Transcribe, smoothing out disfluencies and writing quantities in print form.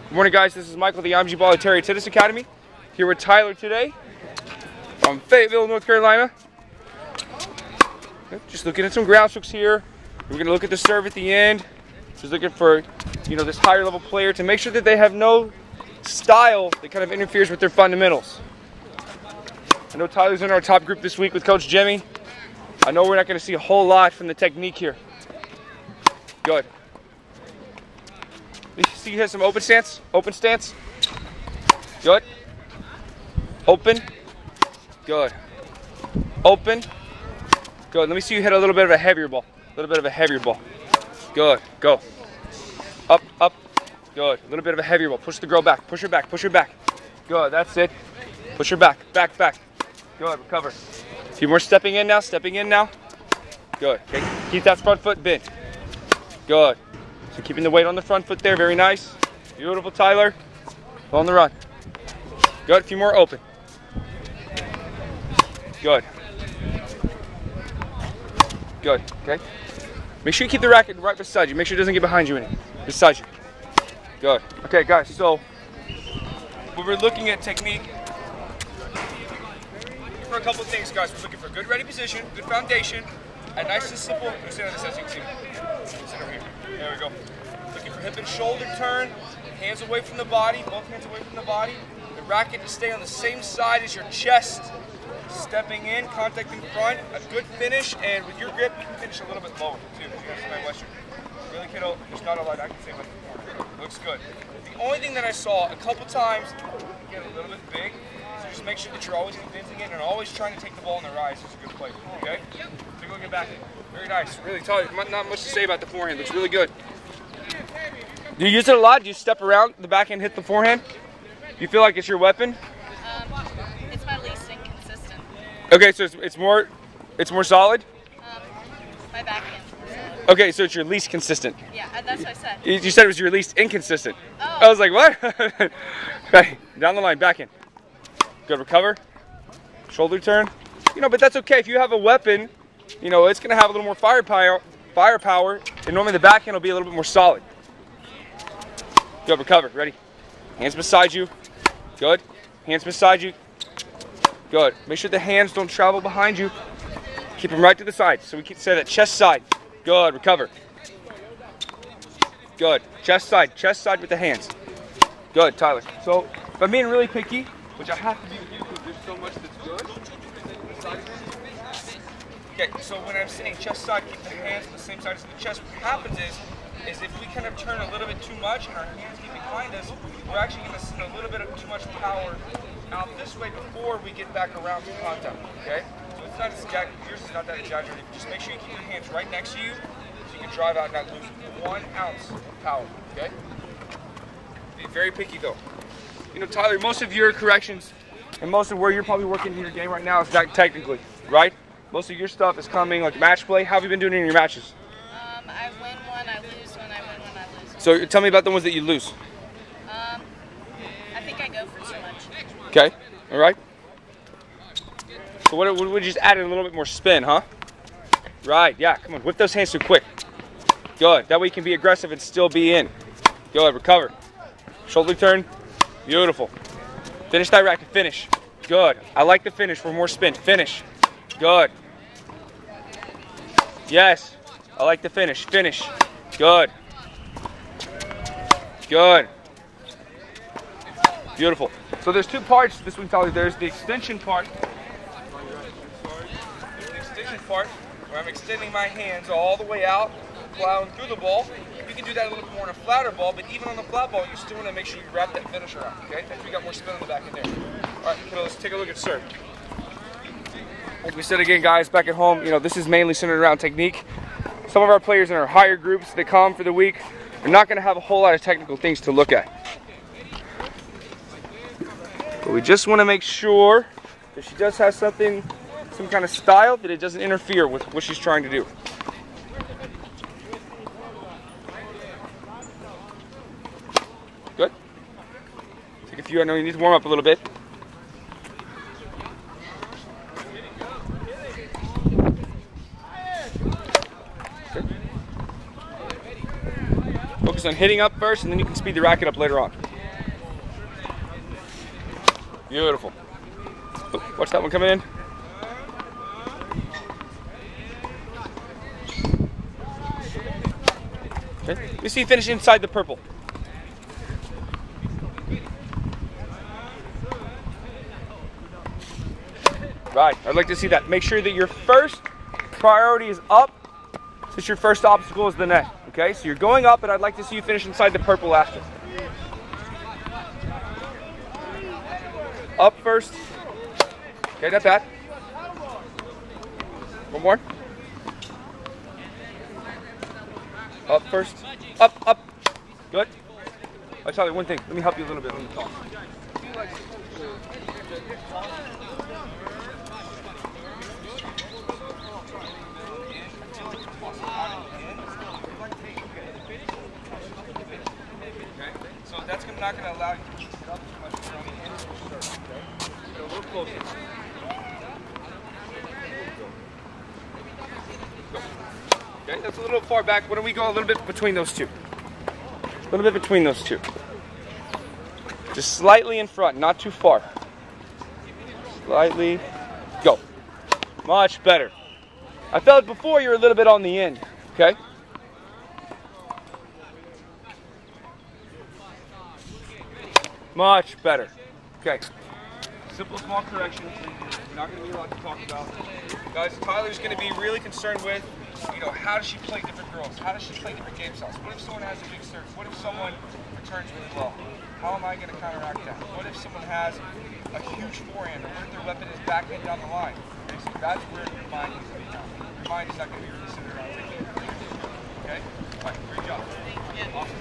Good morning, guys. This is Michael, the IMG Ball Terry Tennis Academy. Here with Tyler today from Fayetteville, North Carolina. Just looking at some ground strokes here. We're going to look at the serve at the end. Just looking for, this higher level player to make sure that they have no style that kind of interferes with their fundamentals. I know Tyler's in our top group this week with Coach Jimmy. I know we're not going to see a whole lot from the technique here. Good. You see he has some open stance. Open stance. Good. Open. Good. Open. Good. Let me see you hit a little bit of a heavier ball. A little bit of a heavier ball. Good. Go. Up, up. Good. A little bit of a heavier ball. Push the girl back. Push her back. Push her back. Good. That's it. Push her back. Back, back. Good. Recover. A few more stepping in now. Stepping in now. Good. Okay. Keep that front foot bent. Good. So keeping the weight on the front foot there. Very nice. Beautiful, Tyler. On the run. Good. A few more open. Good. Good. Okay. Make sure you keep the racket right beside you. Make sure it doesn't get behind you any. Beside you. Good. Okay, guys. So when we're looking at technique, for a couple of things, guys. We're looking for good ready position, good foundation, and nice and simple. Sit on this as you can see. Sit over here. There we go. Looking for hip and shoulder turn, hands away from the body, both hands away from the body. The racket to stay on the same side as your chest. Stepping in, contact in front, a good finish, and with your grip, you can finish a little bit lower too. You guys see my Western. Really, kiddo, there's not a lot I can say about it. Looks good. The only thing that I saw a couple times, get a little bit big, so just make sure that you're always convincing it and always trying to take the ball in the rise. It's a good play. Okay? Take a look at back. Very nice. Really, not much to say about the forehand. Looks really good. Do you use it a lot? Do you step around the backhand, hit the forehand? Do you feel like it's your weapon? It's my least inconsistent. Okay, so it's more solid? My backhand. Okay, so it's your least consistent. Yeah, that's what I said. You said it was your least inconsistent. Oh. I was like, what? Okay, down the line, backhand. Good, recover. Shoulder turn. But that's okay. If you have a weapon, it's going to have a little more firepower, and normally the backhand will be a little bit more solid. Good, recover. Ready? Hands beside you. Good. Hands beside you. Good. Make sure the hands don't travel behind you. Keep them right to the side. So we can say that chest side. Good. Recover. Good. Chest side with the hands. Good, Tyler. So if I'm being really picky, which I have to be with you because there's so much that's good. Okay, so when I'm saying chest side, keep the hands on the same side as the chest. What happens is if we kind of turn a little bit too much and our hands get behind us, we're actually going to send a little bit of too much power out this way before we get back around to contact. Okay? So it's not yours is not that exaggerated. Just make sure you keep your hands right next to you so you can drive out and not lose 1 ounce of power. Okay? Be very picky though. Tyler, most of your corrections and most of where you're probably working in your game right now is not technically, right? Most of your stuff is coming like match play. How have you been doing in your matches? I win one, I lose one, I win one, I lose one. So tell me about the ones that you lose. I think I go for too much. Okay, all right. So what would we just add in a little bit more spin, huh? Right, yeah, come on, whip those hands too quick. Good, that way you can be aggressive and still be in. Good, recover. Shoulder turn, beautiful. Finish that racket, finish. Good, I like the finish for more spin, finish. Good. Yes, I like the finish, finish. Good. Good. Beautiful. So there's two parts to this week, Tyler. There's the extension part. There's the extension part where I'm extending my hands all the way out, plowing through the ball. You can do that a little bit more on a flatter ball, but even on the flat ball, you still want to make sure you wrap that finish around, okay? Then we got more spin on the back end there. All right, let's take a look at serve. Like we said again, guys, back at home, this is mainly centered around technique. Some of our players in our higher groups that come for the week are not going to have a whole lot of technical things to look at. But we just want to make sure that she does have some kind of style, that it doesn't interfere with what she's trying to do. Good. Take a few. I know you need to warm up a little bit. Focus on hitting up first, and then you can speed the racket up later on. Beautiful. Watch that one coming in. Okay. Let me see you finish inside the purple. Right, I'd like to see that. Make sure that your first priority is up, since your first obstacle is the net. Okay, so you're going up, and I'd like to see you finish inside the purple after. Up first. Okay, not bad. One more. Up first. Up, up. Good. I'll tell you one thing. Let me help you a little bit on the top. So that's not going to allow you to keep it up too much on the end of the shirt, okay? Get a little closer. Go. Okay, that's a little far back. Why don't we go a little bit between those two? A little bit between those two. Just slightly in front, not too far. Slightly. Go. Much better. I felt before you were a little bit on the end, okay? Much better. Okay. Simple, small corrections. Not going to be a lot to talk about. Guys, Tyler's going to be really concerned with, how does she play different girls? How does she play different game styles? What if someone has a big serve? What if someone returns really well? How am I going to counteract that? What if someone has a huge forehand? Or what if their weapon is backhand down the line? Okay, so that's where your mind needs to be now. Your mind is not going to be really centered around taking it. Okay? All right, great job. Awesome.